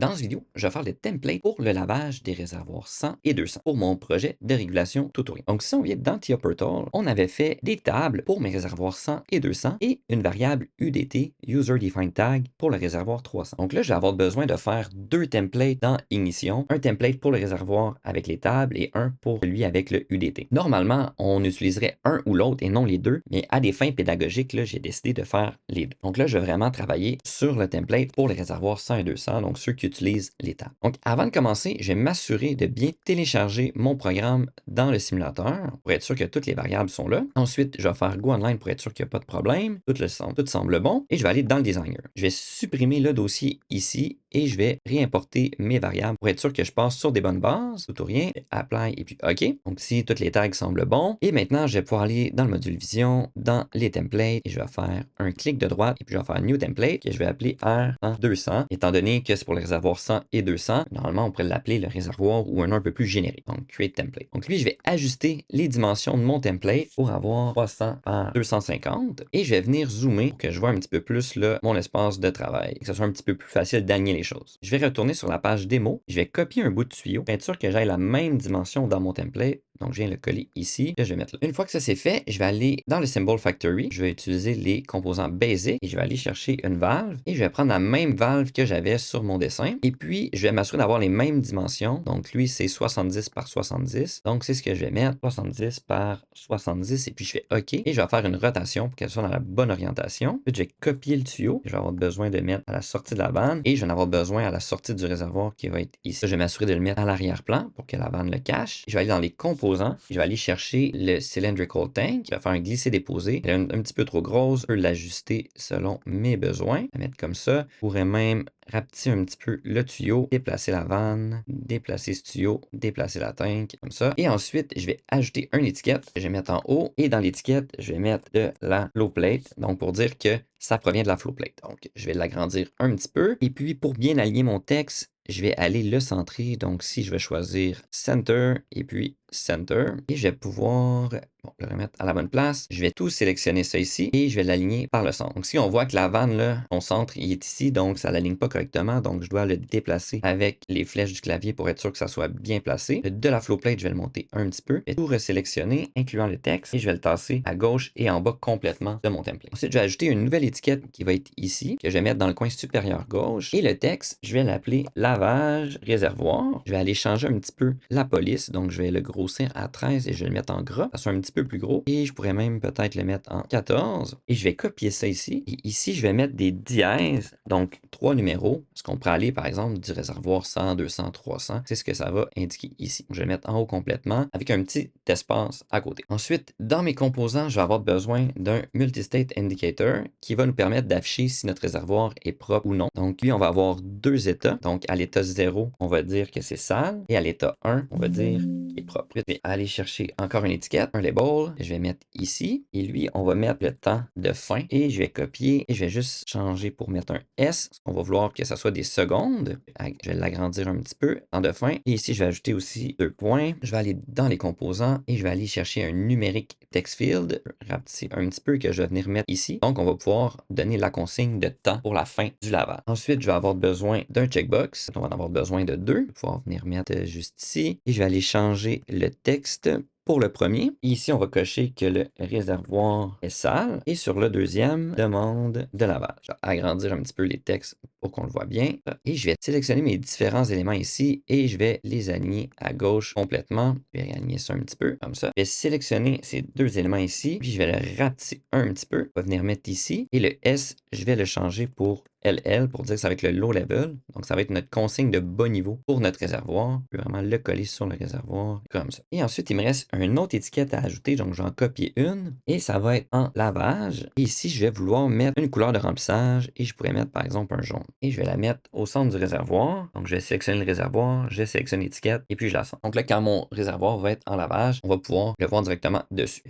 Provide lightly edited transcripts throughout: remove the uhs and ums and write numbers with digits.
Dans cette vidéo, je vais faire le template pour le lavage des réservoirs 100 et 200 pour mon projet de régulation tutoriel. Donc, si on vient dans TIA Portal, on avait fait des tables pour mes réservoirs 100 et 200 et une variable UDT, User Defined Tag, pour le réservoir 300. Donc là, je vais avoir besoin de faire deux templates dans Ignition. Un template pour le réservoir avec les tables et un pour celui avec le UDT. Normalement, on utiliserait un ou l'autre et non les deux, mais à des fins pédagogiques, là, j'ai décidé de faire les deux. Donc là, je vais vraiment travailler sur le template pour les réservoirs 100 et 200, donc ceux qui utilisent les tables. Donc, avant de commencer, je vais m'assurer de bien télécharger mon programme dans le simulateur pour être sûr que toutes les variables sont là. Ensuite, je vais faire Go Online pour être sûr qu'il n'y a pas de problème. Tout semble bon. Et je vais aller dans le designer. Je vais supprimer le dossier ici et je vais réimporter mes variables pour être sûr que je passe sur des bonnes bases. Tout ou rien. Apply et puis OK. Donc, si toutes les tags semblent bons. Et maintenant, je vais pouvoir aller dans le module Vision, dans les templates et je vais faire un clic de droite et puis je vais faire New Template que je vais appeler R200. Étant donné que c'est pour le réservoir 100 et 200, normalement, on pourrait l'appeler le réservoir ou un nom un peu plus générique. Donc, Create Template. Donc, lui, je vais ajuster les dimensions de mon template pour avoir 300 par 250 et je vais venir zoomer pour que je vois un petit peu plus là, mon espace de travail, que ce soit un petit peu plus facile d'aligner les choses. Je vais retourner sur la page démo. Je vais copier un bout de tuyau pour être sûr que j'ai la même dimension dans mon template. Donc, je viens le coller ici. Là, je vais mettre là. Une fois que ça c'est fait, je vais aller dans le Symbol Factory. Je vais utiliser les composants Basic et je vais aller chercher une valve et je vais prendre la même valve que j'avais sur mon dessin. Et puis, je vais m'assurer d'avoir les mêmes dimensions. Donc, lui, c'est 70 par 70. Donc, c'est ce que je vais mettre. 70 par 70. Et puis, je fais OK. Et je vais faire une rotation pour qu'elle soit dans la bonne orientation. Puis, je vais copier le tuyau. Je vais avoir besoin de mettre à la sortie de la vanne. Et je vais en avoir besoin à la sortie du réservoir qui va être ici. Je vais m'assurer de le mettre à l'arrière-plan pour que la vanne le cache. Je vais aller dans les composants. Je vais aller chercher le cylindrical tank. Je vais faire un glisser-déposer. Elle est un petit peu trop grosse. Je peux l'ajuster selon mes besoins. La mettre comme ça. Je pourrais même rapetisser un petit peu le tuyau, déplacer la vanne, déplacer ce tuyau, déplacer la tank, comme ça. Et ensuite, je vais ajouter une étiquette que je vais mettre en haut. Et dans l'étiquette, je vais mettre de la flow plate. Donc, pour dire que ça provient de la flow plate. Donc, je vais l'agrandir un petit peu. Et puis, pour bien aligner mon texte, je vais aller le centrer. Donc, si je vais choisir Center et puis Center, et je vais pouvoir le remettre à la bonne place. Je vais tout sélectionner ça ici et je vais l'aligner par le centre. Donc, si on voit que la vanne, là, son centre, il est ici, donc ça ne l'aligne pas correctement. Donc, je dois le déplacer avec les flèches du clavier pour être sûr que ça soit bien placé. De la flow plate, je vais le monter un petit peu et tout resélectionner, incluant le texte, et je vais le tasser à gauche et en bas complètement de mon template. Ensuite, je vais ajouter une nouvelle étiquette qui va être ici, que je vais mettre dans le coin supérieur gauche. Et le texte, je vais l'appeler lavage réservoir. Je vais aller changer un petit peu la police. Donc, je vais le grossir à 13 et je vais le mettre en gras. Ça soit un petit peu plus gros. Et je pourrais même peut-être le mettre en 14. Et je vais copier ça ici. Et ici, je vais mettre des dièses. Donc, 3 numéros. Parce qu'on pourrait aller, par exemple, du réservoir 100, 200, 300. C'est ce que ça va indiquer ici. Je vais le mettre en haut complètement avec un petit espace à côté. Ensuite, dans mes composants, je vais avoir besoin d'un multistate indicator qui va nous permettre d'afficher si notre réservoir est propre ou non. Donc, lui, on va avoir deux états. Donc, à l'état 0, on va dire que c'est sale. Et à l'état 1, on va dire qu'il est propre. Je vais aller chercher encore une étiquette, un label. Je vais mettre ici. Et lui, on va mettre le temps de fin. Et je vais copier. Et je vais juste changer pour mettre un S. On va vouloir que ça soit des secondes. Je vais l'agrandir un petit peu. Temps de fin. Et ici, je vais ajouter aussi 2 points. Je vais aller dans les composants. Et je vais aller chercher un numérique text field. Rapetisser un petit peu que je vais venir mettre ici. Donc, on va pouvoir donner la consigne de temps pour la fin du lavage. Ensuite, je vais avoir besoin d'un checkbox. On va en avoir besoin de deux. Je vais pouvoir venir mettre juste ici. Et je vais aller changer le texte pour le premier. Ici, on va cocher que le réservoir est sale. Et sur le deuxième, demande de lavage. Je vais agrandir un petit peu les textes pour qu'on le voit bien. Et je vais sélectionner mes différents éléments ici et je vais les aligner à gauche complètement. Je vais réaligner ça un petit peu comme ça. Je vais sélectionner ces deux éléments ici. Puis je vais le rapetisser un petit peu. On va venir mettre ici. Et le S, je vais le changer pour LL pour dire que ça va être le low level. Donc, ça va être notre consigne de bas niveau pour notre réservoir. Je vais vraiment le coller sur le réservoir comme ça. Et ensuite, il me reste une autre étiquette à ajouter. Donc, je vais en copier une et ça va être en lavage. Et ici, je vais vouloir mettre une couleur de remplissage et je pourrais mettre par exemple un jaune. Et je vais la mettre au centre du réservoir. Donc, je vais sélectionner le réservoir, je sélectionne l'étiquette et puis je la sens. Donc là, quand mon réservoir va être en lavage, on va pouvoir le voir directement dessus.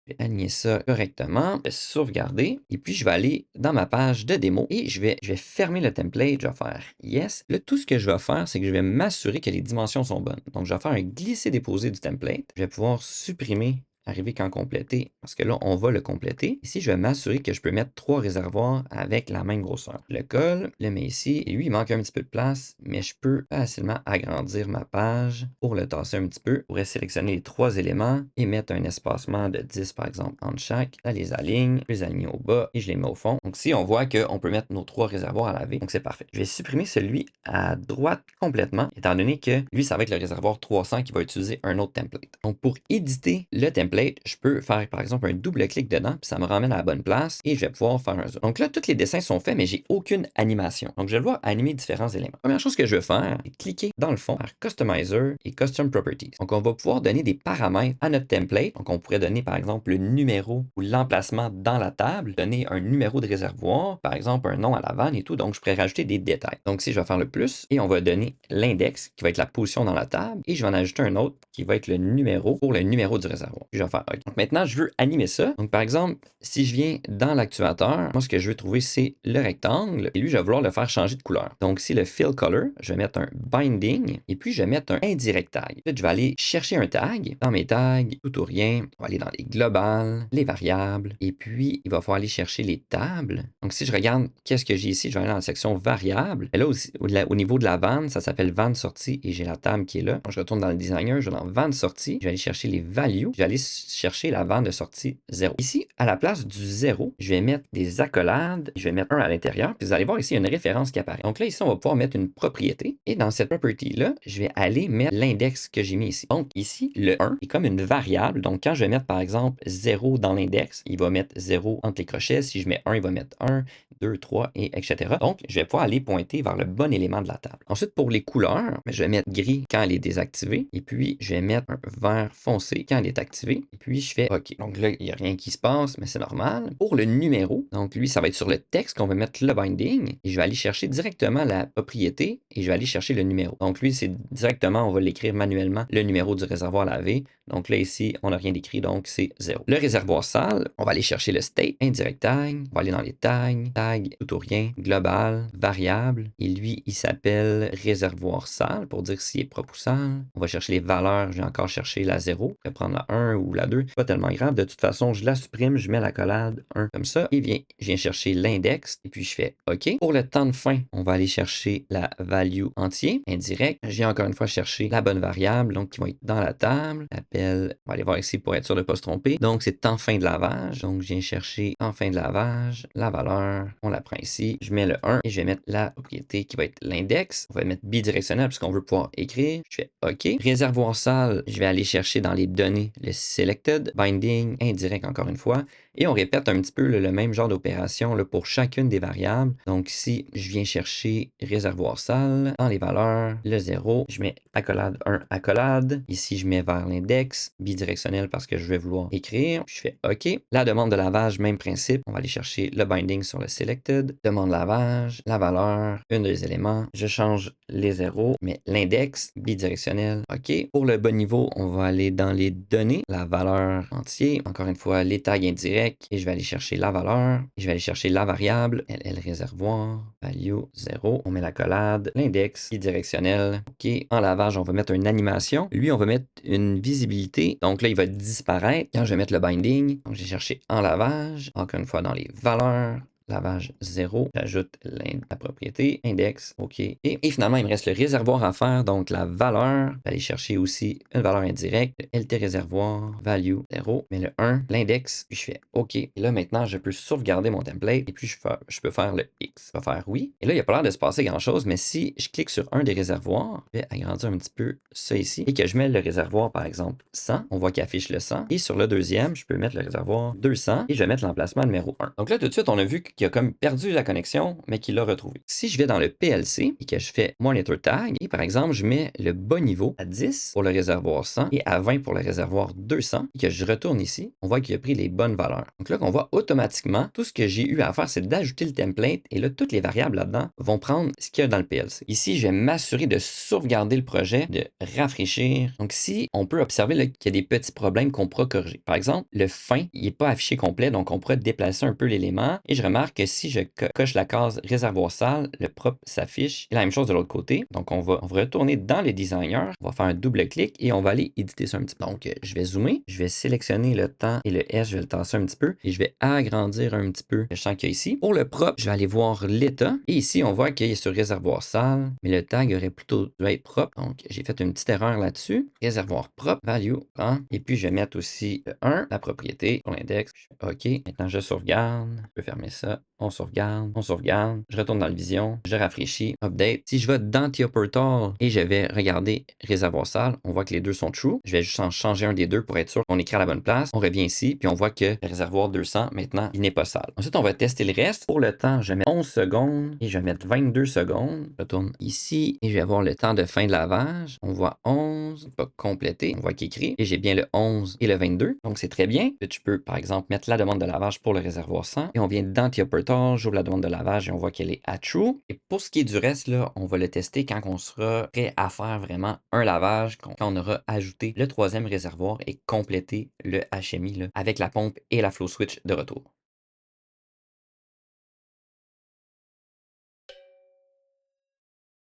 Je vais aligner ça correctement, je vais sauvegarder et puis je vais aller dans ma page de démo et je vais fermer le template, je vais faire yes. Là, tout ce que je vais faire, c'est que je vais m'assurer que les dimensions sont bonnes. Donc, je vais faire un glisser-déposer du template. Je vais pouvoir supprimer arriver quand compléter, parce que là, on va le compléter. Ici, je vais m'assurer que je peux mettre 3 réservoirs avec la même grosseur. Je le colle, le mets ici, et lui, il manque un petit peu de place, mais je peux facilement agrandir ma page pour le tasser un petit peu. Je pourrais sélectionner les 3 éléments et mettre un espacement de 10, par exemple, entre chaque. Là, les aligne, je les aligne au bas et je les mets au fond. Donc, ici, on voit qu'on peut mettre nos 3 réservoirs à laver. Donc, c'est parfait. Je vais supprimer celui à droite complètement, étant donné que lui, ça va être le réservoir 300 qui va utiliser un autre template. Donc, pour éditer le template, je peux faire, par exemple, un double-clic dedans, puis ça me ramène à la bonne place et je vais pouvoir faire un zoom. Donc là, tous les dessins sont faits, mais j'ai aucune animation. Donc, je vais devoir animer différents éléments. Première chose que je vais faire, c'est cliquer dans le fond, faire Customizer et Custom Properties. Donc, on va pouvoir donner des paramètres à notre template. Donc, on pourrait donner, par exemple, le numéro ou l'emplacement dans la table, donner un numéro de réservoir, par exemple, un nom à la vanne et tout. Donc, je pourrais rajouter des détails. Donc, ici, je vais faire le plus et on va donner l'index qui va être la position dans la table et je vais en ajouter un autre qui va être le numéro pour le numéro du réservoir. Puis je vais faire OK. Donc maintenant, je veux animer ça. Donc par exemple, si je viens dans l'actuateur, moi ce que je veux trouver, c'est le rectangle et lui, je vais vouloir le faire changer de couleur. Donc ici, le fill color, je vais mettre un binding et puis je vais mettre un indirect tag. Ensuite, je vais aller chercher un tag. Dans mes tags, tout ou rien, on va aller dans les globales, les variables et puis il va falloir aller chercher les tables. Donc si je regarde qu'est-ce que j'ai ici, je vais aller dans la section variables. Et là aussi, au niveau de la vanne, ça s'appelle vanne sortie et j'ai la table qui est là. Donc, je retourne dans le designer, je vais dans vanne sortie, je vais aller chercher les values, je vais aller chercher la vanne de sortie 0. Ici, à la place du 0, je vais mettre des accolades, je vais mettre 1 à l'intérieur, puis vous allez voir ici, il y a une référence qui apparaît. Donc là, ici, on va pouvoir mettre une propriété, et dans cette property-là, je vais aller mettre l'index que j'ai mis ici. Donc ici, le 1 est comme une variable, donc quand je vais mettre, par exemple, 0 dans l'index, il va mettre 0 entre les crochets, si je mets 1, il va mettre 1, 2, 3, et etc. Donc, je vais pouvoir aller pointer vers le bon élément de la table. Ensuite, pour les couleurs, je vais mettre gris quand elle est désactivée, et puis je vais mettre un vert foncé quand elle est activée, et puis je fais OK. Donc là, il n'y a rien qui se passe, mais c'est normal. Pour le numéro, donc lui, ça va être sur le texte qu'on va mettre le binding, et je vais aller chercher directement la propriété, et je vais aller chercher le numéro. Donc lui, c'est directement, on va l'écrire manuellement, le numéro du réservoir lavé. Donc là, ici, on n'a rien d'écrit, donc c'est 0. Le réservoir sale, on va aller chercher le state, indirect tag, on va aller dans les tags, tag, tout ou rien, global, variable, et lui, il s'appelle réservoir sale pour dire s'il est propre ou sale. On va chercher les valeurs, je vais encore chercher la 0, je vais prendre la 1 ou la 2, pas tellement grave, de toute façon, je la supprime, je mets la collade 1 comme ça, et je viens chercher l'index, et puis je fais OK. Pour le temps de fin, on va aller chercher la value entier, indirect, je viens encore une fois chercher la bonne variable, donc qui va être dans la table, on va aller voir ici pour être sûr de ne pas se tromper. Donc, c'est temps fin de lavage. Donc, je viens chercher temps fin de lavage, la valeur, on la prend ici. Je mets le 1 et je vais mettre la propriété qui va être l'index. On va mettre bidirectionnel puisqu'on veut pouvoir écrire. Je fais OK. Réservoir sale, je vais aller chercher dans les données le selected, binding, indirect encore une fois. Et on répète un petit peu le même genre d'opération pour chacune des variables. Donc ici, je viens chercher réservoir sale. Dans les valeurs, le 0, je mets accolade 1, accolade. Ici, je mets vers l'index, bidirectionnel parce que je vais vouloir écrire. Je fais OK. La demande de lavage, même principe. On va aller chercher le binding sur le selected. Demande lavage, la valeur, une des éléments. Je change les 0, mais l'index, bidirectionnel. OK. Pour le bon niveau, on va aller dans les données, la valeur entière. Encore une fois, les tags indirects. Et je vais aller chercher la valeur. Et je vais aller chercher la variable. LL réservoir. Value 0. On met la collade. L'index. Bidirectionnel. OK. En lavage, on va mettre une animation. Lui, on va mettre une visibilité. Donc là, il va disparaître quand je vais mettre le binding. Donc, j'ai cherché en lavage. Encore une fois, dans les valeurs. Lavage 0, j'ajoute la propriété, index, OK. Et finalement, il me reste le réservoir à faire, donc la valeur. Aller chercher aussi une valeur indirecte, le LT réservoir, value 0, mais le 1, l'index, puis je fais OK. Et là, maintenant, je peux sauvegarder mon template et puis je peux faire le X. Je vais faire oui. Et là, il n'y a pas l'air de se passer grand-chose, mais si je clique sur un des réservoirs, je vais agrandir un petit peu ça ici et que je mets le réservoir, par exemple, 100, on voit qu'il affiche le 100. Et sur le deuxième, je peux mettre le réservoir 200 et je vais mettre l'emplacement numéro 1. Donc là, tout de suite, on a vu qui a comme perdu la connexion, mais qui l'a retrouvé. Si je vais dans le PLC et que je fais Monitor Tag, et par exemple, je mets le bas niveau à 10 pour le réservoir 100 et à 20 pour le réservoir 200, et que je retourne ici, on voit qu'il a pris les bonnes valeurs. Donc là, qu'on voit automatiquement, tout ce que j'ai eu à faire, c'est d'ajouter le template, et là, toutes les variables là-dedans vont prendre ce qu'il y a dans le PLC. Ici, je vais m'assurer de sauvegarder le projet, de rafraîchir. Donc ici, on peut observer qu'il y a des petits problèmes qu'on pourra corriger. Par exemple, le fin, il n'est pas affiché complet, donc on pourrait déplacer un peu l'élément, et je remarque remarque que si je coche la case réservoir sale, le propre s'affiche. Et la même chose de l'autre côté. Donc, on va retourner dans les designers. On va faire un double clic et on va aller éditer ça un petit peu. Donc, je vais zoomer. Je vais sélectionner le temps et le S. Je vais le tasser un petit peu. Et je vais agrandir un petit peu le champ qu'il y a ici. Pour le propre, je vais aller voir l'état. Et ici, on voit qu'il est sur réservoir sale. Mais le tag aurait plutôt dû être propre. Donc, j'ai fait une petite erreur là-dessus. Réservoir propre, value, hein. Et puis, je vais mettre aussi le 1, la propriété, pour l'index. OK. Maintenant, je sauvegarde. Je peux fermer ça. On sauvegarde. On sauvegarde. Je retourne dans le vision. Je rafraîchis. Update. Si je vais dans TioPortal et je vais regarder réservoir sale, on voit que les deux sont true. Je vais juste en changer un des deux pour être sûr qu'on écrit à la bonne place. On revient ici, puis on voit que le réservoir 200, maintenant, il n'est pas sale. Ensuite, on va tester le reste. Pour le temps, je vais mettre 11 secondes et je vais mettre 22 secondes. Je retourne ici et je vais avoir le temps de fin de lavage. On voit 11, pas complété. On voit qu'il écrit et j'ai bien le 11 et le 22. Donc, c'est très bien. Là, tu peux, par exemple, mettre la demande de lavage pour le réservoir 100 et on vient dans TioPortal, j'ouvre la demande de lavage et on voit qu'elle est à true. Et pour ce qui est du reste, là, on va le tester quand on sera prêt à faire vraiment un lavage, quand on aura ajouté le troisième réservoir et complété le HMI là, avec la pompe et la flow switch de retour.